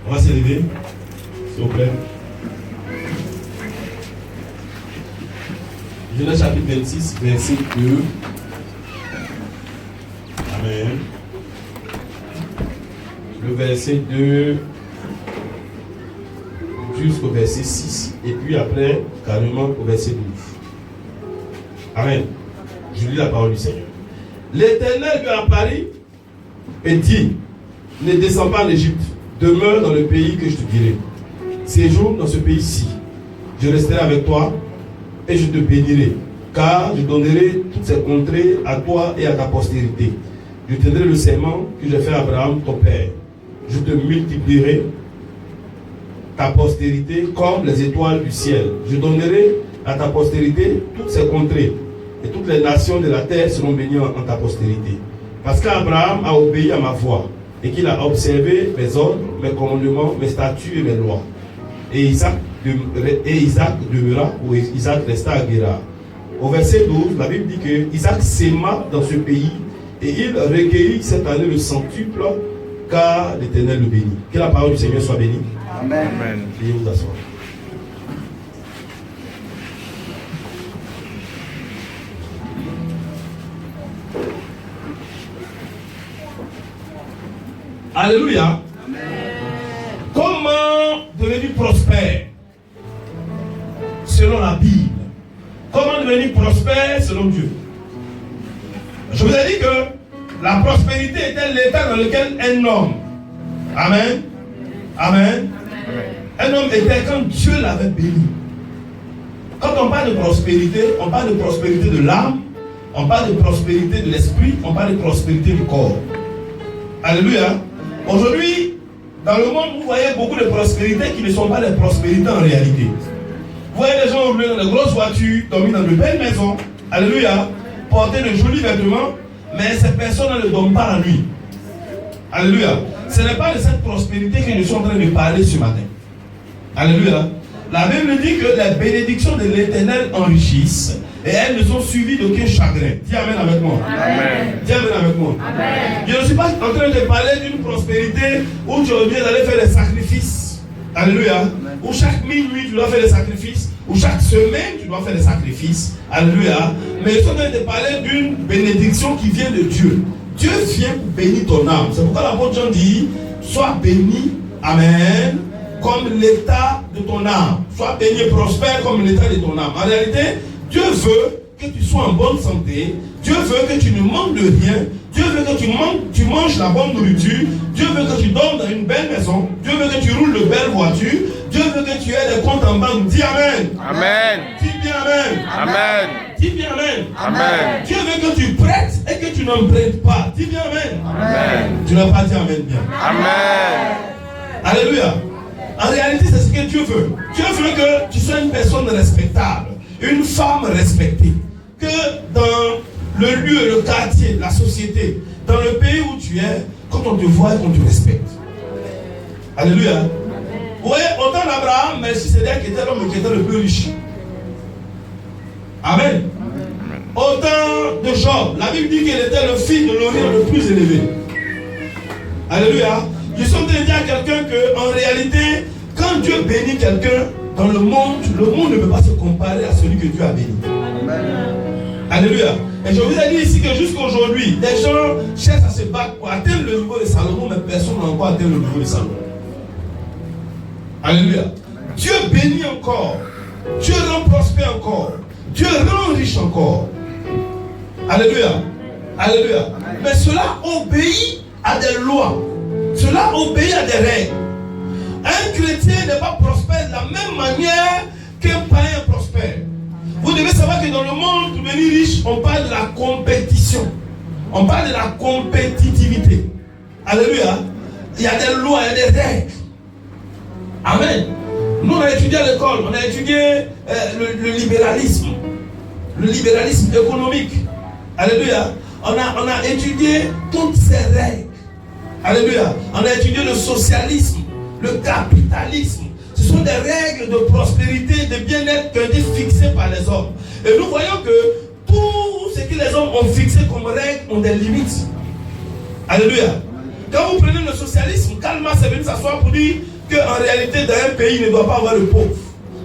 On va s'élever, s'il vous plaît. Genèse chapitre 26, verset 2. Amen. Le verset 2 jusqu'au verset 6. Et puis après, carrément au verset 12. Amen. Je lis la parole du Seigneur. L'Éternel lui apparut et dit, ne descends pas en Égypte, demeure dans le pays que je te dirai. Séjourne dans ce pays-ci. Je resterai avec toi et je te bénirai, car je donnerai toutes ces contrées à toi et à ta postérité. Je tiendrai le serment que j'ai fait à Abraham, ton père. Je te multiplierai ta postérité comme les étoiles du ciel. Je donnerai à ta postérité toutes ces contrées, et toutes les nations de la terre seront bénies en ta postérité. Parce qu'Abraham a obéi à ma voix, et qu'il a observé mes ordres, mes commandements, mes statuts et mes lois. Et Isaac demeura, ou Isaac resta à Guérar. Au verset 12, la Bible dit que Isaac s'aima dans ce pays, et il recueillit cette année le centuple, car l'Éternel le bénit. Que la parole du Seigneur soit bénie. Amen. Veuillez vous asseoir. Alléluia. Amen. Comment devenir prospère selon la Bible? Comment devenir prospère selon Dieu? Je vous ai dit que la prospérité était l'état dans lequel un homme, amen, amen, un homme était quand Dieu l'avait béni. Quand on parle de prospérité, on parle de prospérité de l'âme, on parle de prospérité de l'esprit, on parle de prospérité du corps. Alléluia. Aujourd'hui, dans le monde, vous voyez beaucoup de prospérités qui ne sont pas des prospérités en réalité. Vous voyez des gens rouler dans de grosses voitures, dormir dans de belles maisons, alléluia, porter de jolis vêtements, mais ces personnes ne dorment pas la nuit. Alléluia. Ce n'est pas de cette prospérité que nous sommes en train de parler ce matin. Alléluia. La Bible dit que les bénédictions de l'Éternel enrichissent et elles ne sont suivies d'aucun chagrin. Dis Amen avec moi. Amen. Dis Amen avec moi. Amen. Je ne suis pas en train de parler d'une prospérité où tu reviens d'aller faire des sacrifices. Alléluia. Amen. Où chaque minuit tu dois faire des sacrifices. Où chaque semaine tu dois faire des sacrifices. Alléluia. Mais je suis en train de parler d'une bénédiction qui vient de Dieu. Dieu vient pour bénir ton âme. C'est pourquoi l'apôtre Jean dit, sois béni. Amen. Comme l'état de ton âme. Sois béni et prospère comme l'état de ton âme. En réalité, Dieu veut que tu sois en bonne santé. Dieu veut que tu ne manques de rien. Dieu veut que tu manges la bonne nourriture. Dieu veut que tu dormes dans une belle maison. Dieu veut que tu roules de belles voitures. Dieu veut que tu aies des comptes en banque. Dis Amen. Amen. Dis bien Amen. Amen. Dis bien Amen. Amen. Dieu veut que tu prêtes et que tu n'en prêtes pas. Dis bien Amen. Amen. Tu n'as pas dit Amen bien. Amen. Alléluia. En réalité, c'est ce que Dieu veut. Dieu veut que tu sois une personne respectable, une femme respectée. Que dans le lieu, le quartier, la société, dans le pays où tu es, quand on te voit, on te respecte. Alléluia. Vous voyez, autant d'Abraham, Melchisédek était l'homme qui était le plus riche. Amen. Autant de Job, la Bible dit qu'il était le fils de l'Orient le plus élevé. Alléluia. Je suis en train de dire à quelqu'un qu'en réalité, quand Dieu bénit quelqu'un dans le monde ne peut pas se comparer à celui que Dieu a béni. Amen. Alléluia. Et je vous ai dit ici que jusqu'à aujourd'hui, des gens cherchent à se battre pour atteindre le niveau de Salomon, mais personne n'a encore atteint le niveau de Salomon. Alléluia. Dieu bénit encore. Dieu rend prospère encore. Dieu rend riche encore. Alléluia. Alléluia. Mais cela obéit à des lois. Cela obéit à des règles. Un chrétien n'est pas prospère de la même manière qu'un païen prospère. Vous devez savoir que dans le monde, pour devenir riche, on parle de la compétition. On parle de la compétitivité. Alléluia. Il y a des lois, il y a des règles. Amen. Nous, on a étudié à l'école, on a étudié le libéralisme. Le libéralisme économique. Alléluia. On a étudié toutes ces règles. Alléluia. On a étudié le socialisme, le capitalisme. Ce sont des règles de prospérité, de bien-être qui ont été fixées par les hommes. Et nous voyons que tout ce que les hommes ont fixé comme règles ont des limites. Alléluia. Quand vous prenez le socialisme, Karl Marx est venu s'asseoir pour dire qu'en réalité, dans un pays, il ne doit pas avoir de pauvres.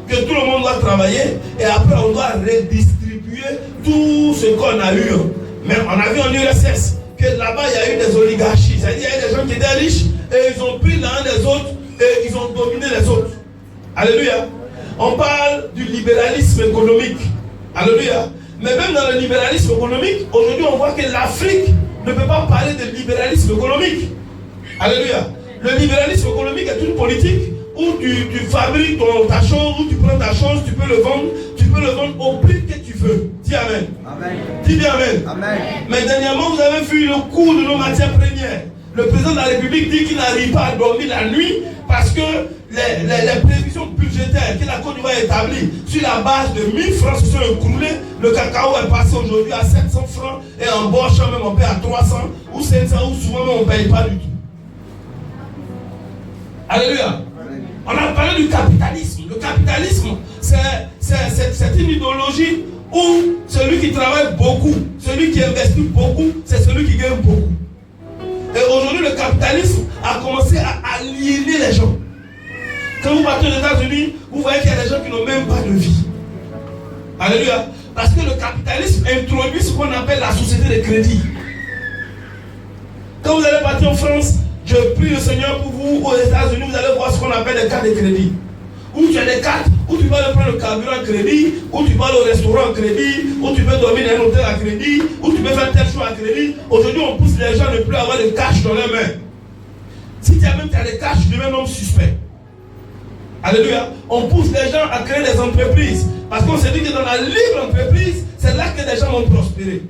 Que tout le monde doit travailler et après, on doit redistribuer tout ce qu'on a eu. Mais on a vu en URSS que là-bas, il y a eu des oligarchies. C'est-à-dire qu'il y a des gens qui étaient riches et ils ont pris l'un des autres et ils ont dominé les autres. Alléluia. On parle du libéralisme économique. Alléluia. Mais même dans le libéralisme économique, aujourd'hui, on voit que l'Afrique ne peut pas parler de libéralisme économique. Alléluia. Le libéralisme économique est une politique où tu fabriques ta chose, où tu prends ta chose, tu peux le vendre au prix que tu veux. Dis Amen. Amen. Dis bien Amen. Amen. Mais dernièrement, vous avez vu le coût de nos matières premières. Le président de la République dit qu'il n'arrive pas à dormir la nuit parce que les prévisions budgétaires que la Côte d'Ivoire a établies sur la base de 1000 francs se sont écroulées. Le cacao est passé aujourd'hui à 700 francs et en Bourse même on paye à 300 ou 700 ou souvent même on ne paye pas du tout. Alléluia. On a parlé du capitalisme. Le capitalisme, c'est une idéologie où celui qui travaille beaucoup, celui qui investit beaucoup, c'est celui qui gagne beaucoup. Et aujourd'hui, le capitalisme a commencé à aliéner les gens. Quand vous partez aux États-Unis, vous voyez qu'il y a des gens qui n'ont même pas de vie. Alléluia. Parce que le capitalisme introduit ce qu'on appelle la société de crédit. Quand vous allez partir en France, je prie le Seigneur pour vous, aux États-Unis, vous allez voir ce qu'on appelle des cartes de crédit. Où tu as des cartes, où tu vas aller prendre le carburant en crédit, où tu vas aller au restaurant en crédit, où tu peux dormir dans un hôtel à crédit, où tu peux faire tel chose à crédit. Aujourd'hui, on pousse les gens à ne plus avoir de cash dans leurs mains. Si tu as même des cash, tu deviens un homme suspect. Alléluia. On pousse les gens à créer des entreprises. Parce qu'on s'est dit que dans la libre entreprise, c'est là que les gens vont prospérer.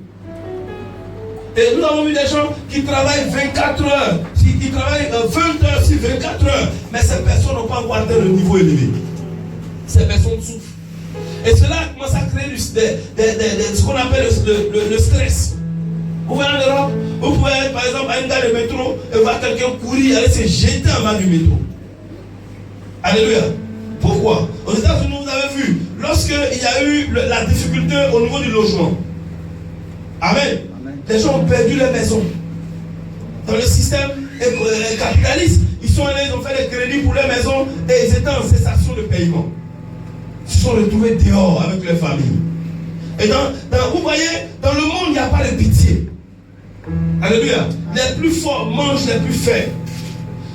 Et nous avons vu des gens qui travaillent 24 heures, qui travaillent 20 heures sur 24 heures, mais ces personnes n'ont pas encore atteint le niveau élevé. Ces personnes souffrent. Et cela commence à créer ce qu'on appelle le stress. Vous voyez en Europe, vous pouvez aller par exemple à une gare de métro et voir quelqu'un courir, aller se jeter en bas du métro. Alléluia. Pourquoi? Aux États-Unis, vous avez vu, lorsqu'il y a eu la difficulté au niveau du logement. Amen. Les gens ont perdu leur maison. Dans le système capitaliste, ils sont allés, ils ont fait des crédits pour leur maison et ils étaient en cessation de paiement. Ils se sont retrouvés dehors avec leur famille. Et vous voyez, dans le monde, il n'y a pas de pitié. Alléluia. Les plus forts mangent les plus faibles.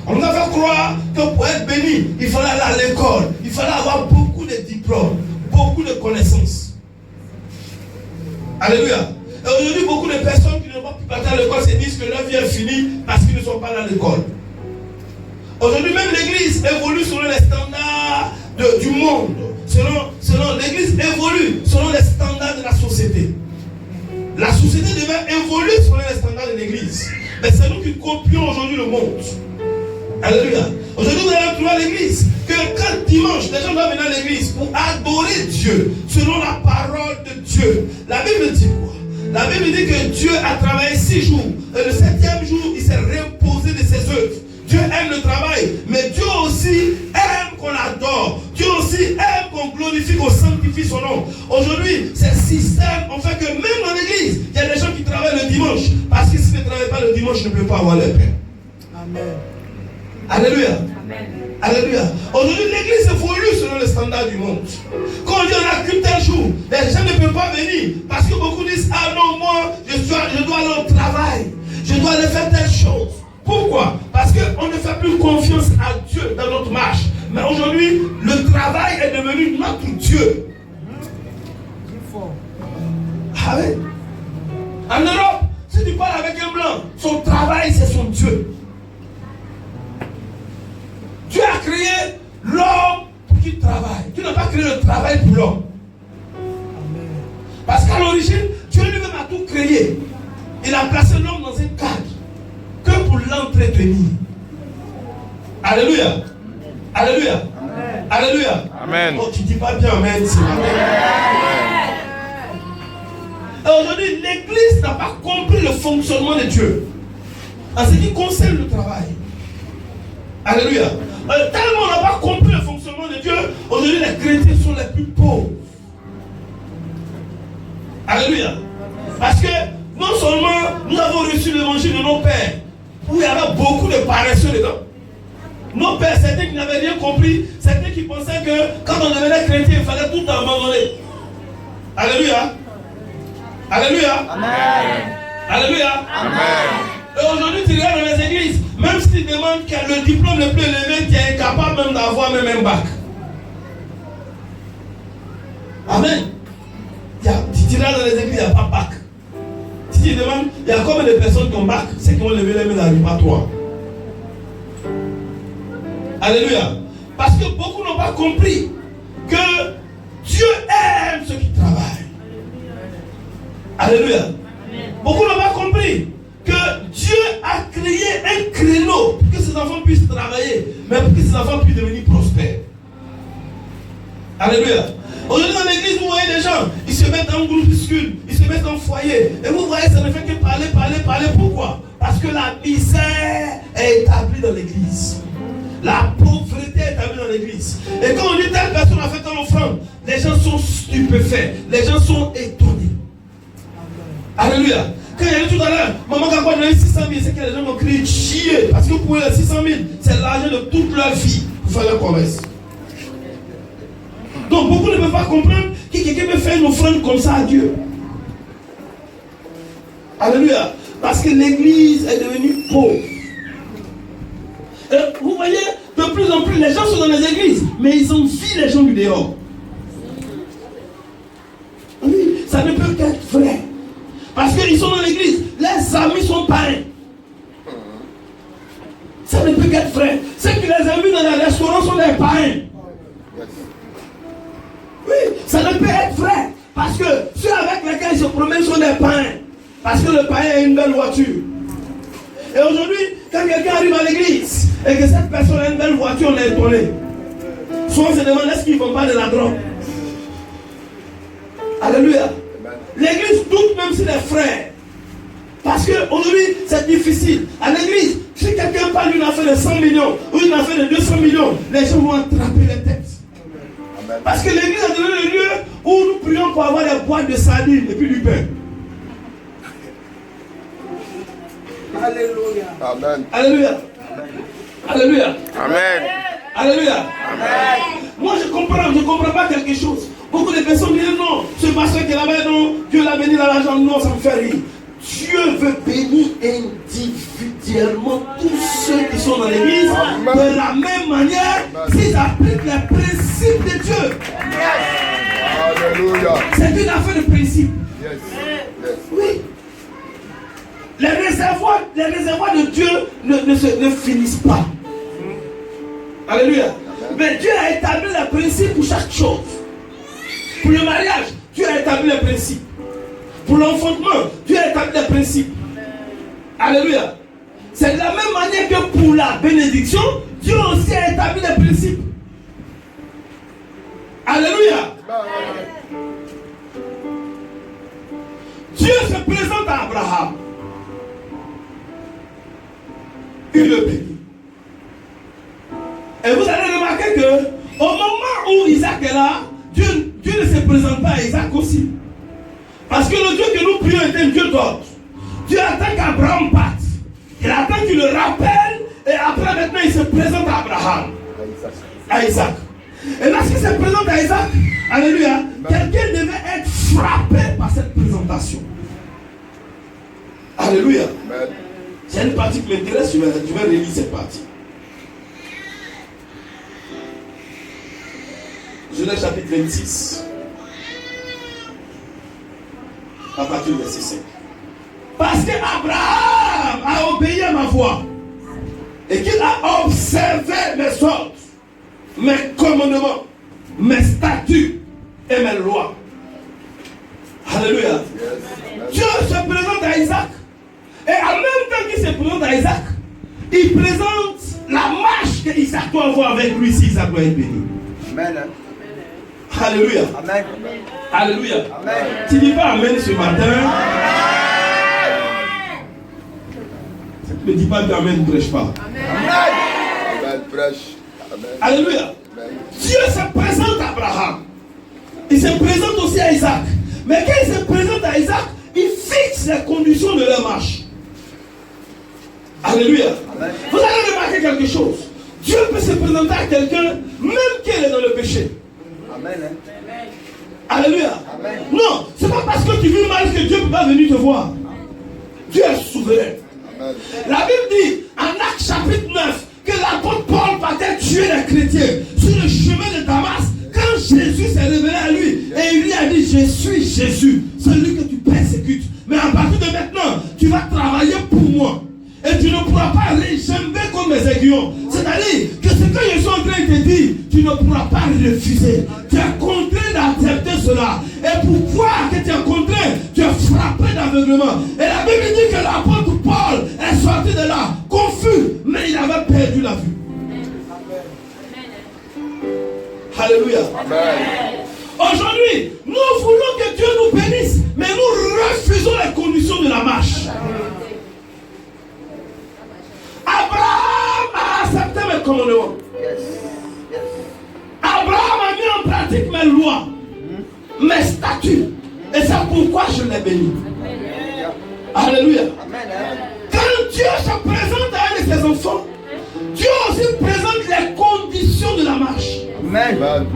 On nous a fait croire que pour être béni, il fallait aller à l'école, il fallait avoir beaucoup de diplômes, beaucoup de connaissances. Alléluia. Et aujourd'hui, beaucoup de personnes qui ne vont plus partir à l'école se disent que leur vie est finie parce qu'ils ne sont pas allés à l'école. Aujourd'hui, même l'église évolue selon les standards du monde. L'église évolue selon les standards de la société. La société devait évoluer selon les standards de l'église. Mais c'est nous qui copions aujourd'hui le monde. Alléluia. Aujourd'hui, vous allez trouver à l'église que quand dimanche, les gens doivent venir à l'église pour adorer Dieu selon la parole de Dieu. La Bible dit quoi? La Bible dit que Dieu a travaillé 6 jours. Et le 7e jour, il s'est reposé de ses œuvres. Dieu aime le travail, mais Dieu aussi aime qu'on adore. Dieu aussi aime qu'on glorifie, qu'on sanctifie son nom. Aujourd'hui, ces systèmes ont fait que même dans l'église, il y a des gens qui travaillent le dimanche. Parce que s'ils ne travaillent pas le dimanche, ils ne peuvent pas avoir leur paix. Amen. Alléluia. Amen. Alléluia. Aujourd'hui, l'église évolue selon les standards du monde. Quand on dit on a qu'un tel jour, les gens ne peuvent pas venir. Parce que beaucoup disent, ah non, moi, je dois aller au travail. Je dois aller faire telle chose. Pourquoi? Parce qu'on ne fait plus confiance à Dieu dans notre marche. Mais aujourd'hui, le travail est devenu notre Dieu. Ah oui. En Europe, si tu parles avec un blanc, son travail c'est son Dieu. Dieu a créé l'homme pour qu'il travaille. Tu n'as pas créé le travail pour l'homme. Parce qu'à l'origine, Dieu lui-même a tout créé. Il a placé l'homme dans un cadre que pour l'entretenir. Alléluia. Alléluia. Amen. Alléluia. Amen. Oh, tu ne dis pas bien Amen, c'est Amen. Et aujourd'hui, l'église n'a pas compris le fonctionnement de Dieu en ce qui concerne le travail. Alléluia. Tellement on n'a pas compris le fonctionnement de Dieu, aujourd'hui les chrétiens sont les plus pauvres. Alléluia. Parce que non seulement nous avons reçu l'évangile de nos pères, où il y avait beaucoup de paresseux dedans. Nos pères, certains qui n'avaient rien compris, certains qui pensaient que quand on devenait chrétien, il fallait tout abandonner. Alléluia. Alléluia. Amen. Alléluia. Amen. Et aujourd'hui, tu regardes dans les églises, même si tu demandes quel est le diplôme le plus élevé, tu es incapable même d'avoir même un bac. Amen. Tu regardes dans les églises, il n'y a pas de bac. Si tu demandes, il y a combien de personnes qui ont bac, c'est qui vont lever les mains n'arrivent pas à toi. Alléluia. Parce que beaucoup n'ont pas compris que Dieu aime ceux qui travaillent. Alléluia. Beaucoup n'ont pas compris que Dieu a créé un créneau pour que ses enfants puissent travailler, mais pour que ses enfants puissent devenir prospères. Alléluia. Aujourd'hui dans l'église, vous voyez des gens, ils se mettent en groupuscule, ils se mettent en foyer. Et vous voyez, ça ne fait que parler. Pourquoi? Parce que la misère est établie dans l'église. La pauvreté est établie dans l'église. Et quand on dit telle personne a fait une offrande, les gens sont stupéfaits, les gens sont étonnés. Alléluia. Quand il y a eu tout à l'heure, maman quand on a eu 600 000, c'est que les gens ont crié chier. Parce que pour eux, les 600 000, c'est l'argent de toute leur vie pour faire leur commerce. Donc beaucoup ne peuvent pas comprendre que quelqu'un peut faire une offrande comme ça à Dieu. Alléluia. Parce que l'église est devenue pauvre. Et vous voyez, de plus en plus, les gens sont dans les églises, mais ils envient les gens du dehors. Oui, ça ne peut qu'être vrai. Parce qu'ils sont dans l'église, les amis sont pareils. Ça ne peut qu'être vrai. Ceux qui les invitent dans les restaurants sont des parrains. Oui, ça ne peut être vrai. Parce que ceux avec lesquels ils se promènent sont des parrains. Parce que le parrain a une belle voiture. Et aujourd'hui, quand quelqu'un arrive à l'église et que cette personne a une belle voiture, on est étonné. Souvent on se demande est-ce qu'ils ne font pas de la drogue. Alléluia. L'église doute même si les frères. Parce qu'aujourd'hui, c'est difficile. À l'église, si quelqu'un parle d'une affaire de 100 millions ou une affaire de 200 millions, les gens vont attraper les têtes. Parce que l'église a devenu le lieu où nous prions pour avoir des boîtes de sardines et puis du pain. Alléluia. Amen. Alléluia. Alléluia. Amen. Alléluia. Amen. Moi je comprends pas quelque chose. Beaucoup de personnes disent non, ce pasteur qui est là-bas, non, Dieu l'a béni dans l'argent, non, ça me fait rire. Dieu veut bénir individuellement tous ceux qui sont dans l'église de la même manière s'ils appliquent les principes de Dieu. Alléluia. C'est une affaire de principe. Yes. Yes. Oui. Les réservoirs de Dieu ne finissent pas. Alléluia. Mais Dieu a établi les principes pour chaque chose. Pour le mariage, Dieu a établi les principes. Pour l'enfantement, Dieu a établi les principes. Alléluia. C'est de la même manière que pour la bénédiction, Dieu aussi a établi les principes. Alléluia. Dieu se présente à Abraham. Il le bénit. Et vous allez remarquer que au moment où Isaac est là, Dieu ne se présente pas à Isaac aussi. Parce que le Dieu que nous prions est un Dieu d'ordre. Dieu attend qu'Abraham parte. Il attend qu'il le rappelle. Et après maintenant il se présente à Abraham. À Isaac. Et lorsqu'il se présente à Isaac, alléluia, quelqu'un devait être frappé par cette présentation. Alléluia. C'est une partie qui m'intéresse, je vais relire cette partie. Genèse chapitre 26. À partir du verset 5. Parce qu'Abraham a obéi à ma voix et qu'il a observé mes ordres, mes commandements, mes statuts et mes lois. Alléluia. Dieu se présente à Isaac. Et en même temps qu'il se présente à Isaac, il présente la marche que Isaac doit avoir avec lui si Isaac doit être béni. Amen. Alléluia. Amen. Alléluia. Amen. Tu dis pas Amen ce matin. Ne dis pas qu'Amen ne prêche pas. Amen. Prêche. Amen. Alléluia. Amen. Dieu se présente à Abraham. Il se présente aussi à Isaac. Mais quand il se présente à Isaac, il fixe les conditions de leur marche. Alléluia. Vous allez remarquer quelque chose. Dieu peut se présenter à quelqu'un même qu'elle est dans le péché. Amen. Alléluia. Amen. Non, c'est pas parce que tu vis mal que Dieu ne peut pas venir te voir. Dieu est souverain. Amen. La Bible dit en Actes chapitre 9 que l'apôtre Paul partait tuer les chrétiens sur le chemin de Damas quand Jésus s'est révélé à lui et il lui a dit: je suis Jésus, celui que tu persécutes. Mais à partir de maintenant, tu vas travailler pour moi. Et tu ne pourras pas réjamber comme les aiguillons. C'est-à-dire que ce que je suis en train de te dire, tu ne pourras pas refuser. Tu es contraint d'accepter cela. Et pour voir que tu es contraint, tu es frappé d'aveuglement. Et la Bible dit que l'apôtre Paul est sorti de là, confus, mais il avait perdu la vue. Alléluia. Amen. Aujourd'hui, nous voulons que Dieu nous bénisse, mais nous refusons les conditions de la marche. Abraham a accepté mes commandements. Yes. Abraham a mis en pratique mes lois, mes statuts. Et c'est pourquoi je l'ai béni. Alléluia. Amen. Quand Dieu se présente à un de ses enfants, Dieu aussi présente les conditions de la marche. Amen.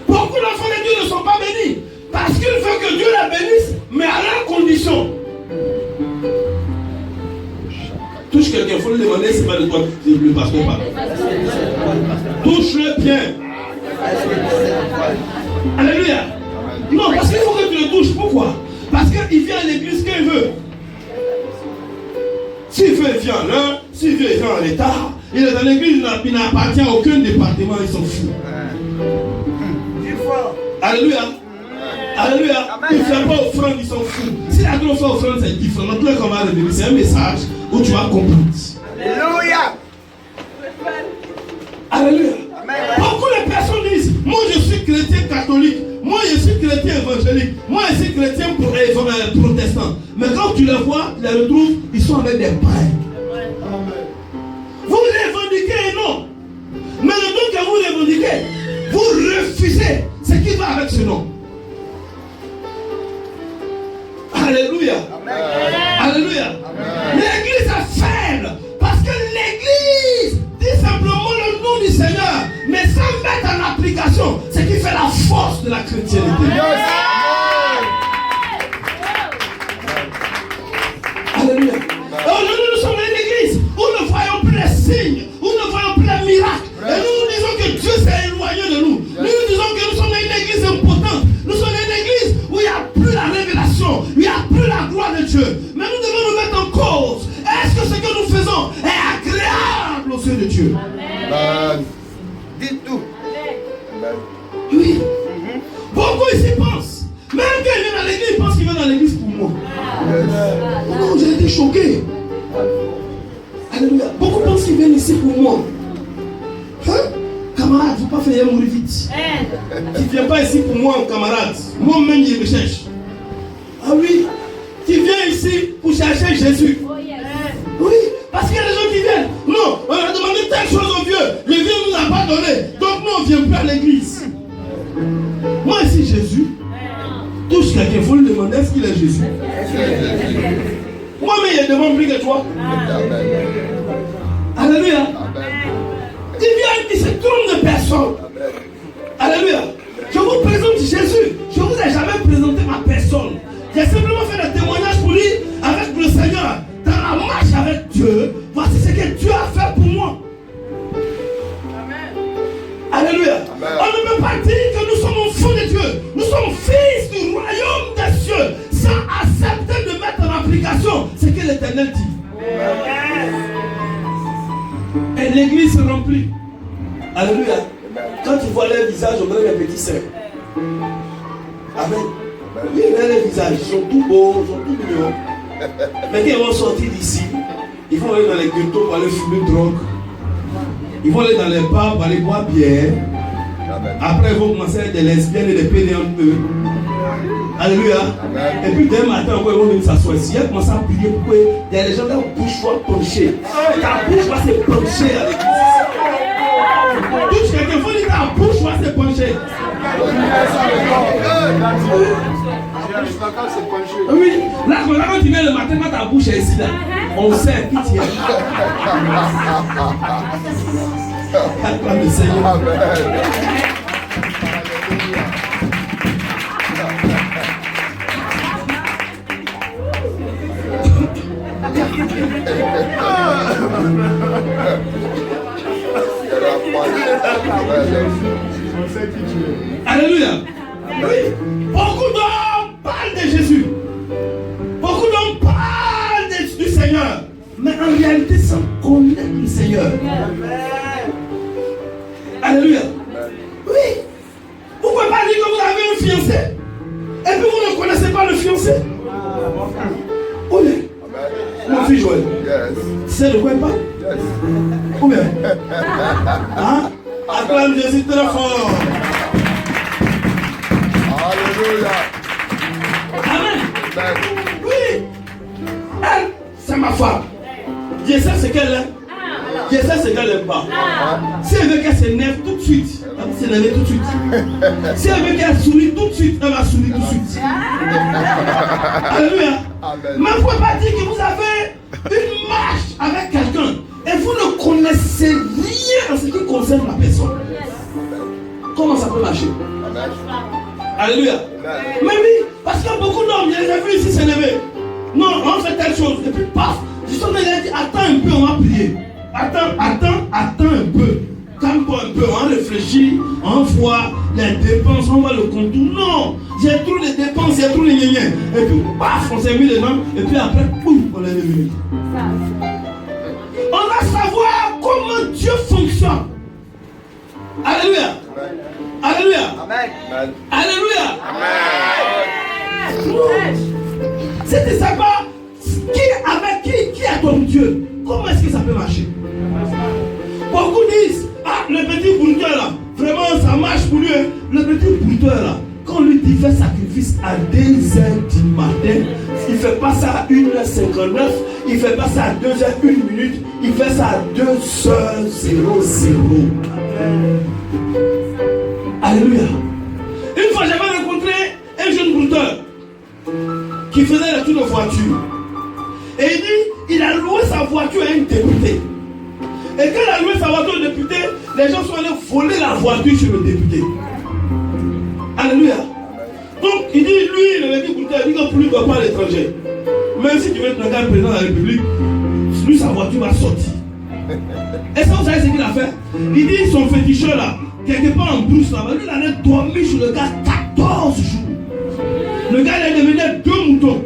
Beaucoup d'enfants de Dieu ne sont pas bénis parce qu'il veut que Dieu les bénisse, mais à leurs conditions. Touche quelqu'un, il faut le demander, c'est pas de toi le pasteur parle. Touche-le bien. Alléluia. Non, parce qu'il faut que tu le touches. Pourquoi? Parce qu'il vient à l'église quand il veut. S'il veut, il vient en l'heure. S'il veut, il vient en l'état. Il est dans l'église, il n'appartient à aucun département, il s'en fout. Alléluia. Alléluia. Il ne fait pas offrande, il s'en fout. S'il a trop fait offrande, c'est différent. Dans tous les cas, c'est un message où tu vas comprendre. Alléluia. Alléluia. Amen. Beaucoup de personnes disent: moi je suis chrétien catholique, moi je suis chrétien évangélique, moi je suis chrétien protestant. Mais quand tu les vois, tu les retrouves, ils sont avec des païens. Vous les revendiquez, non. Mais le nom que vous revendiquez, vous refusez ce qui va avec ce nom. Alléluia. Amen. Alléluia. L'église est faible parce que l'église dit simplement le nom du Seigneur, mais sans mettre en application ce qui fait la force de la chrétienté. Alléluia. Aujourd'hui, nous sommes dans une église où nous ne voyons plus les signes, où nous ne voyons plus les miracles. Et nous nous disons que Dieu s'est éloigné de nous. Nous disons que nous sommes dans une église impotente. Nous sommes dans une église où il n'y a plus la révélation, il n'y a plus la gloire de Dieu. Mais nous devons nous mettre en cause. Est-ce que ce que nous faisons est agréable aux yeux de Dieu? Amen. Dites tout. Amen. Oui. Beaucoup ici pensent. Même quand il vient dans l'église, il pense qu'il vient dans l'église pour moi. Non, j'ai été choqué. Alléluia. Beaucoup pensent qu'ils viennent ici pour moi. Hein? Camarade, il ne faut pas faire mourir vite. Tu ne viens pas ici pour moi, camarade. Moi-même, je me cherche. Ah oui. Tu viens ici pour chercher Jésus. Oui, parce qu'il y a des gens qui viennent. Non, on a demandé telle chose au vieux. Le vieux ne nous a pas donné. Donc nous, on ne vient plus à l'église. Moi ici, Jésus. Touche quelqu'un, il faut lui demander est-ce qu'il est Jésus. Moi-même, il demande plus que toi. Amen. Alléluia. Amen. Il vient, il se trompe de personne. Alléluia. Je vous présente Jésus. Je ne vous ai jamais présenté ma personne. J'ai simplement fait des témoignages pour lui avec le Seigneur. Dans la marche avec Dieu, voici ce que Dieu a fait pour moi. Alléluia. Amen. On ne peut pas dire que nous sommes enfants de Dieu. Nous sommes fils du royaume des cieux sans accepter de mettre en application ce que l'Éternel dit. Et l'église se remplit. Alléluia. Quand tu vois leur visage, on dirait les petits sœurs. Amen. Oui, les visages, ils sont tout beaux, ils sont tout mignons. Mais quand ils vont sortir d'ici, ils vont aller dans les ghettos pour aller fumer drogue. Ils vont aller dans les bars pour aller boire bière. Après, ils vont commencer à être des lesbiennes et des pédés entre eux. Alléluia. Et puis demain matin, ils vont venir s'asseoir ici. Ils commencent à prier pour que il y a des gens qui ont la bouche soit penchée. Ta bouche va se pencher à l'église. Touche quelqu'un, il faut dire que ta bouche va se pencher. Oui, là quand tu viens le matin, quand ta bouche est ici là. On sait qui tu es. Acclame le Seigneur. Amen. Alléluia. Oui. Beaucoup d'hommes parlent de Jésus. Beaucoup d'hommes parlent du Seigneur. Mais en réalité, sans connaître le Seigneur. Alléluia. Oui. Vous ne pouvez pas dire que vous avez un fiancé. Et puis vous ne connaissez pas le fiancé. Où est mon fils Joël? C'est de quoi il parle? Où est? Hein? Acclame Jésus très fort. Alléluia. Amen. Oui. Elle, c'est ma femme. Je sais ce qu'elle aime. Je sais ce qu'elle n'aime pas. Si elle veut qu'elle s'énerve tout de suite, elle va s'énerver tout de suite. Si elle veut qu'elle sourit tout de suite, elle va sourire tout de suite. Alléluia. Mais vous ne pouvez pas dire que vous avez une marche avec quelqu'un et vous ne connaissez rien en ce qui concerne la personne. Comment ça peut marcher? Alléluia. Mais oui, parce qu'il y a beaucoup d'hommes, je les ai vus ici s'élever. Non, on fait telle chose. Et puis paf, justement il a dit attends un peu, on va prier. Attends un peu. Calme-toi un peu, on réfléchit, on voit les dépenses, on voit le contour. Non, j'ai trop les dépenses, j'ai trop les gnéniens. Et puis paf, on s'est mis dedans. Et puis après, pouf, on est revenu. On va savoir comment Dieu fonctionne. Alléluia. Alléluia. Amen. Alléluia. Amen. Si tu ne sais pas qui est ton Dieu, comment est-ce que ça peut marcher? Beaucoup disent, ah, le petit brouteur là, vraiment ça marche pour lui. Le petit brouteur là, quand on lui dit faire sacrifice à 2h du matin, il ne fait pas ça à 1h59, il ne fait pas ça à 2h01, il fait ça à 2h00. Alléluia. Une fois j'avais rencontré un jeune brouteur qui faisait le tour de voiture. Et il dit, il a loué sa voiture à un député. Et quand il a loué sa voiture au député, les gens sont allés voler la voiture sur le député. Alléluia. Donc il dit, lui, le petit brouteur, il dit que pour lui, il ne doit pas à l'étranger. Même si tu veux être le président de la République, lui, sa voiture va sortir. Et ça, vous savez ce qu'il a fait? Il dit, son féticheur là, quelque part en brousse là-bas, lui, il allait dormir sur le gars 14 jours. Le gars, il est devenu 2 moutons.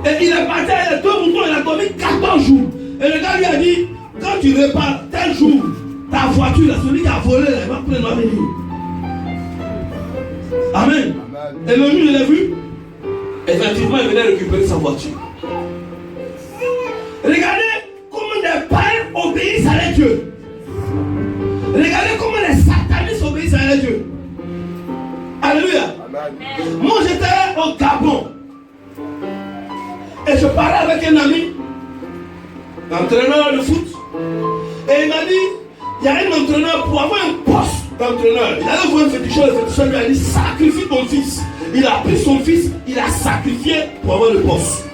Et il est parti avec 2 moutons, il a dormi 14 jours. Et le gars lui a dit, quand tu répares tel jour, ta voiture, là, celui qui a volé, là, il va prendre ma venir. Amen. Et le jour, il l'a vu. Effectivement, il venait récupérer sa voiture. Regardez comment les païens obéissent à les dieux. Regardez comment les satanistes obéissent à les dieux. Alléluia. Amen. Moi, j'étais au Gabon. Et je parlais avec un ami, entraîneur de foot. Et il m'a dit, il y a un entraîneur pour avoir un poste d'entraîneur. Il allait voir un féticheur, le féticheur lui a dit, sacrifie ton fils. Il a pris son fils, il a sacrifié pour avoir le poste.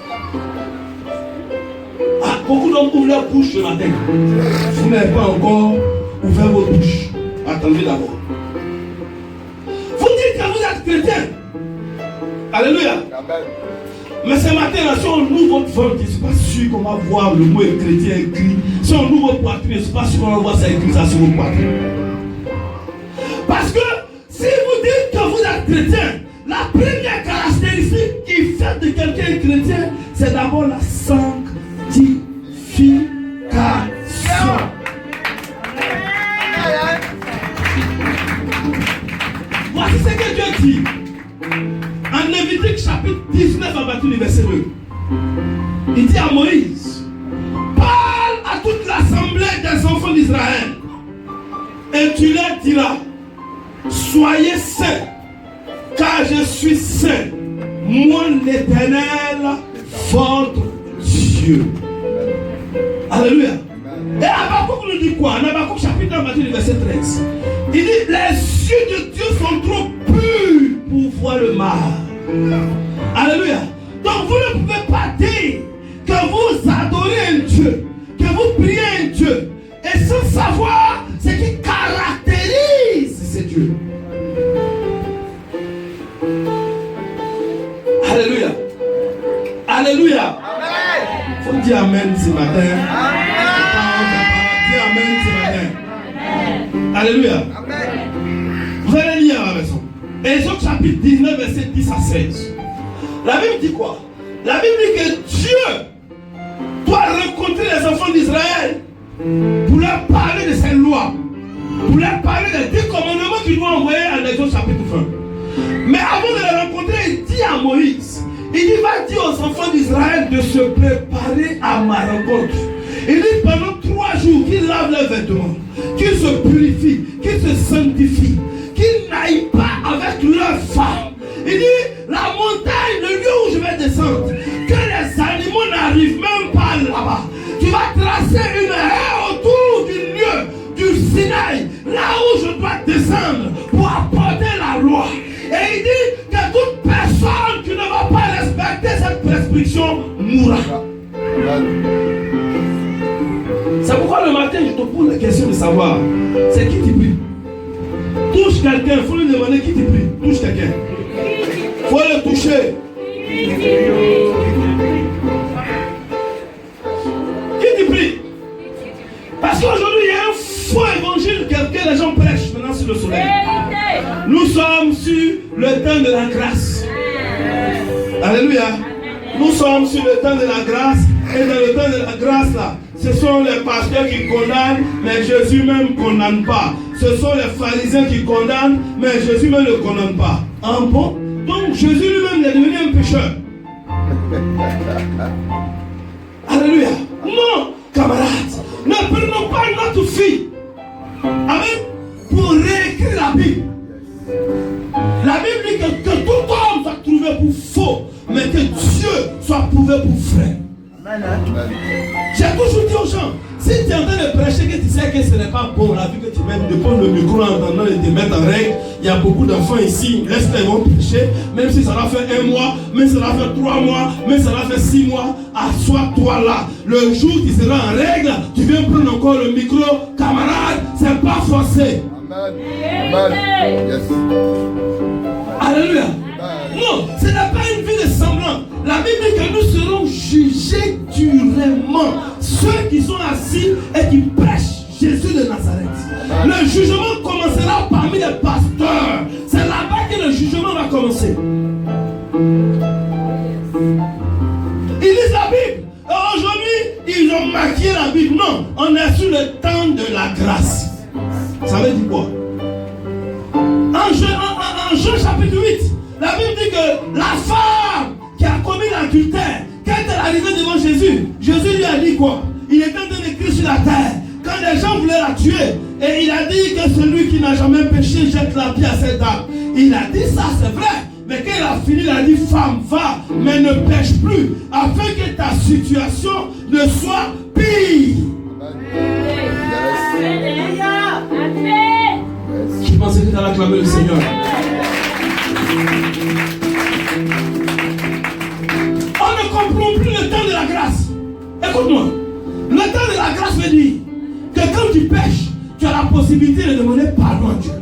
Ah, beaucoup d'hommes ouvrent leur bouche ce matin. Vous n'avez pas encore ouvert votre bouche. Attendez d'abord. Vous dites que vous êtes chrétien. Alléluia. Amen. Mais ce matin, là, si on ouvre votre ventre, je ne suis pas sûr qu'on va voir le mot chrétien écrit. Si on ouvre votre poitrine, je ne suis pas sûr qu'on va voir ça écrit ça sur votre poitrine. Parce que si vous dites que vous êtes chrétien, la première caractéristique qui fait de quelqu'un chrétien, c'est d'abord la sanctification. Voici ce que Dieu dit. En Lévitique chapitre 19 à partir du verset 2. Il dit à Moïse, parle à toute l'assemblée des enfants d'Israël. Et tu leur diras, soyez saints, car je suis saint, moi l'Éternel, votre Dieu. Alléluia. Et Habakkuk nous dit quoi? En Habakkuk chapitre 1 à partir du verset 13. Il dit, les yeux de Dieu sont trop purs pour voir le mal. Alléluia. Donc Donc vous ne pouvez pas dire que vous adorez un Dieu, que vous priez un Dieu, et sans savoir ce qui caractérise ce Dieu. Alléluia. Alléluia. Amen. Faut dire Amen ce matin. Amen. Dis Amen ce matin. Alléluia. Amen. Vous allez lire à la maison. Exode chapitre 19, verset 10 à 16. La Bible dit quoi? La Bible dit que Dieu doit rencontrer les enfants d'Israël pour leur parler de ses lois, pour leur parler des 10 commandements qu'il doit envoyer en Exode chapitre 20. Mais avant de les rencontrer, il dit à Moïse, il dit, va dire aux enfants d'Israël de se préparer à ma rencontre. Il dit pendant 3 jours qu'ils lavent leurs vêtements, qu'ils se purifient, qu'ils se sanctifient, qu'ils n'aillent pas avec leurs femmes. Il dit, la montagne, le lieu où je vais descendre, que les animaux n'arrivent même pas là-bas. Tu vas tracer une haie autour du lieu, du Sinaï, là où je dois descendre pour apporter la loi. Et il dit que toute personne qui ne va pas respecter cette prescription mourra. C'est pourquoi le matin je te pose la question de savoir, c'est qui t'y prie? Touche quelqu'un, il faut lui demander qui t'y prie. Touche quelqu'un. Il faut le toucher. Qui t'y prie? Parce qu'aujourd'hui il y a un faux évangile que les gens prêchent maintenant sur le soleil. Nous sommes sur le temps de la grâce. Alléluia. Nous sommes sur le temps de la grâce. Et dans le temps de la grâce là, ce sont les pasteurs qui condamnent, mais Jésus même ne condamne pas. Ce sont les pharisiens qui condamnent, mais Jésus même ne condamne pas. Ah bon? Donc Jésus lui-même est devenu un pécheur. Alléluia. Non, camarades, ne prenons pas notre fille. Amen. Pour réécrire la Bible. La Bible dit que tout homme soit trouvé pour faux, mais que Dieu soit prouvé pour vrai. J'ai toujours dit aux gens, si tu es en train de prêcher que tu sais que ce n'est pas bon, la vie que tu mets, de prendre le micro en entendant et te mettre en règle, il y a beaucoup d'enfants ici, laisse-les, ils vont prêcher, même si ça va faire 1 mois, même si ça va faire 3 mois, même si ça va faire 6 mois, assois-toi là. Le jour où tu seras en règle, tu viens prendre encore le micro, camarade, c'est pas forcé. Amen. Amen. Yes. Alléluia. Non, ce n'est pas une vie de semblant. La Bible dit que nous serons jugés durement. Ceux qui sont assis et qui prêchent Jésus de Nazareth. Le jugement commencera parmi les pasteurs. C'est là-bas que le jugement va commencer. Ils lisent la Bible. Et aujourd'hui, ils ont maquillé la Bible. Non, on est sur le temps de la grâce. Ça veut dire quoi? En Jean chapitre 8, la Bible dit que la femme qui a commis l'adultère, quand elle est arrivée devant Jésus, Jésus lui a dit quoi? Il était en train d'écrire sur la terre. Quand les gens voulaient la tuer, et il a dit que celui qui n'a jamais péché jette la pierre à cette dame. Il a dit ça, c'est vrai. Mais quand il a fini, il a dit, femme, va, mais ne pêche plus, afin que ta situation ne soit pire. Qui pensait que tu allais acclamer le Seigneur? On ne comprend plus le temps de la grâce. Écoute-moi. Le temps de la grâce veut dire que quand tu pêches, tu as la possibilité de demander pardon à Dieu.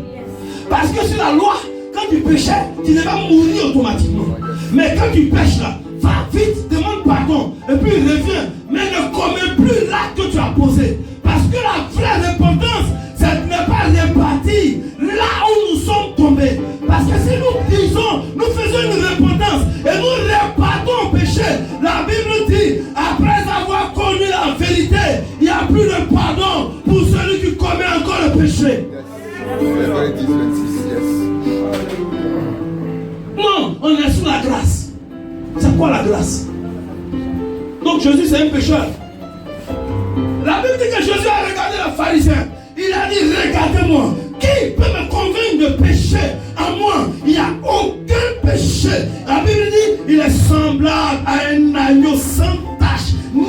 Parce que sur la loi, quand tu péchais, tu devais mourir automatiquement. Mais quand tu pêches là, va vite, demande pardon. Et puis reviens. Mais ne commets plus l'acte que tu as posé. Parce que la vraie repentance, c'est de ne pas repartir là où nous sommes tombés. Parce que si nous disons, nous faisons une repentance et nous repartons au péché, la Bible dit, après avoir connu la vérité, il n'y a plus de pardon pour celui qui commet encore le péché. Non, on est sous la grâce. C'est quoi la grâce? Donc Jésus c'est un pécheur. La Bible dit que Jésus a regardé le pharisien. Il a dit, regardez-moi, qui peut me convaincre de pécher? À moi, il n'y a aucun péché. La Bible dit, il est semblable à un agneau sans tache, ni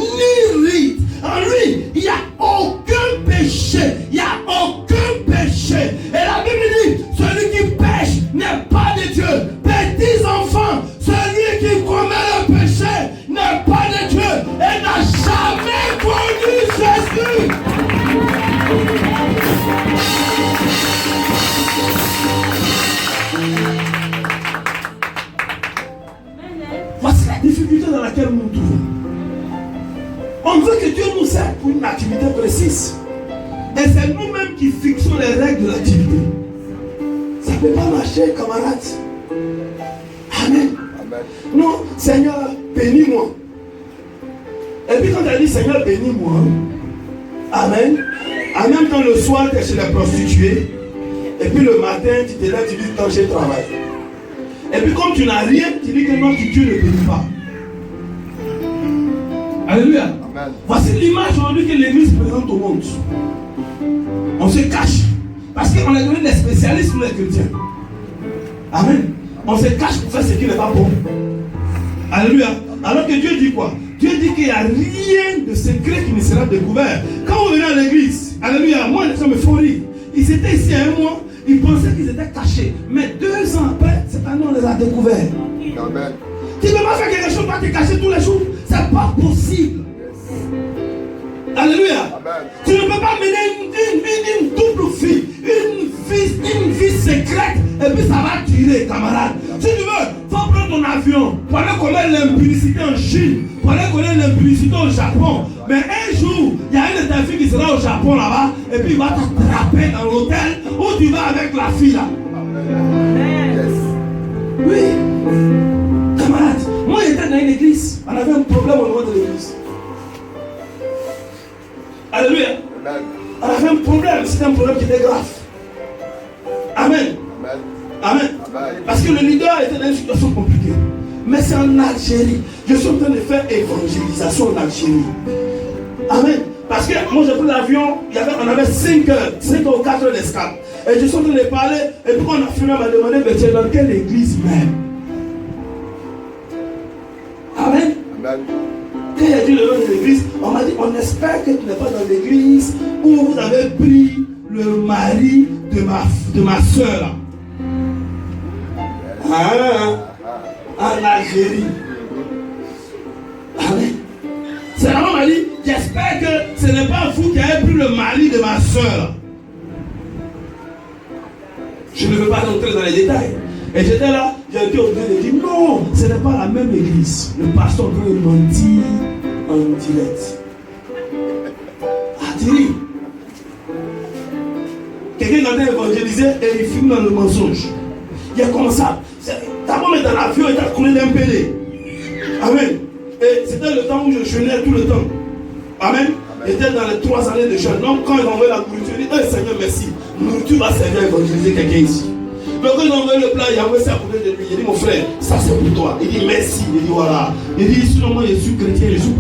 ride. En lui, il n'y a aucun péché. Il n'y a aucun péché. Et la Bible dit, celui qui pêche n'est pas de Dieu. Petits enfants, celui qui commet le péché Alors que Dieu nous sert pour une activité précise. Et c'est nous-mêmes qui fixons les règles de l'activité. Ça ne peut pas marcher, camarades. Amen. Amen. Non, Seigneur, bénis-moi. Et puis quand elle dit Seigneur, bénis-moi, Amen. En même temps, le soir, tu es chez les prostituées. Et puis le matin, tu te lèves, tu dis quand j'ai travaillé. Et puis comme tu n'as rien, tu dis que non, Dieu ne bénit pas. Alléluia. Amen. Voici l'image aujourd'hui que l'Église présente au monde. On se cache. Parce qu'on a donné des spécialistes pour les chrétiens. Amen. On se cache pour faire ce qui n'est pas bon. Alléluia. Alors que Dieu dit quoi? Dieu dit qu'il n'y a rien de secret qui ne sera découvert. Quand on venait à l'église, alléluia, moi les gens me font rire. Ils étaient ici un mois, ils pensaient qu'ils étaient cachés. Mais 2 ans après, cette année on les a découverts. Amen. Tu ne peux pas faire quelque chose, toi te cacher tous les jours. C'est pas possible. Alléluia. Amen. Tu ne peux pas mener une double vie, une vie secrète, et puis ça va tirer, camarade. Si tu veux, faut prendre ton avion pour aller connaître l'impudicité en Chine, pour aller connaître l'impudicité au Japon. Mais un jour, il y a un de tes filles qui sera au Japon là-bas, et puis il va t'attraper dans l'hôtel où tu vas avec la fille là. Amen. Yes. Oui. Camarade, moi j'étais dans une église, on avait un problème au niveau de l'église. Alléluia. Amen. On avait un problème, c'était un problème qui était grave. Amen. Amen. Amen. Amen. Parce que le leader était dans une situation compliquée. Mais c'est en Algérie. Je suis en train de faire évangélisation en Algérie. Amen. Parce que moi j'ai pris l'avion, on avait 5 heures, 5 ou 4 heures d'escale. Et je suis en train de parler, et puis quand on a fini, on m'a demandé, mais tu es dans quelle église même? Amen. Amen. Quand il a dit le nom de l'église, on m'a dit, on espère que tu n'es pas dans l'église où vous avez pris le mari de ma soeur. En Algérie. Amen. C'est la maman m'a dit, j'espère que ce n'est pas vous qui avez pris le mari de ma soeur. Je ne veux pas entrer dans les détails. Et j'étais là, j'ai été obligé de dire non, ce n'est pas la même église. Le pasteur doit mentir en direct. Ah, Thierry. Quelqu'un qui a évangélisé et il filme dans le mensonge. Il a commencé à. D'abord, mais dans l'avion, il a coulé d'un PD. Amen. Et c'était le temps où je jeûnais tout le temps. Amen. J'étais dans les 3 années de jeûne. Donc, quand ils ont envoyé la nourriture, il dit oh, Seigneur, merci. La nourriture va servir à évangéliser quelqu'un ici. Donc, quand ils ont envoyé le plat, il a envoyé ça à côté de lui. Il dit mon frère, ça c'est pour toi. Il dit merci. Il dit voilà. Il dit sinon, moi je suis chrétien, je suis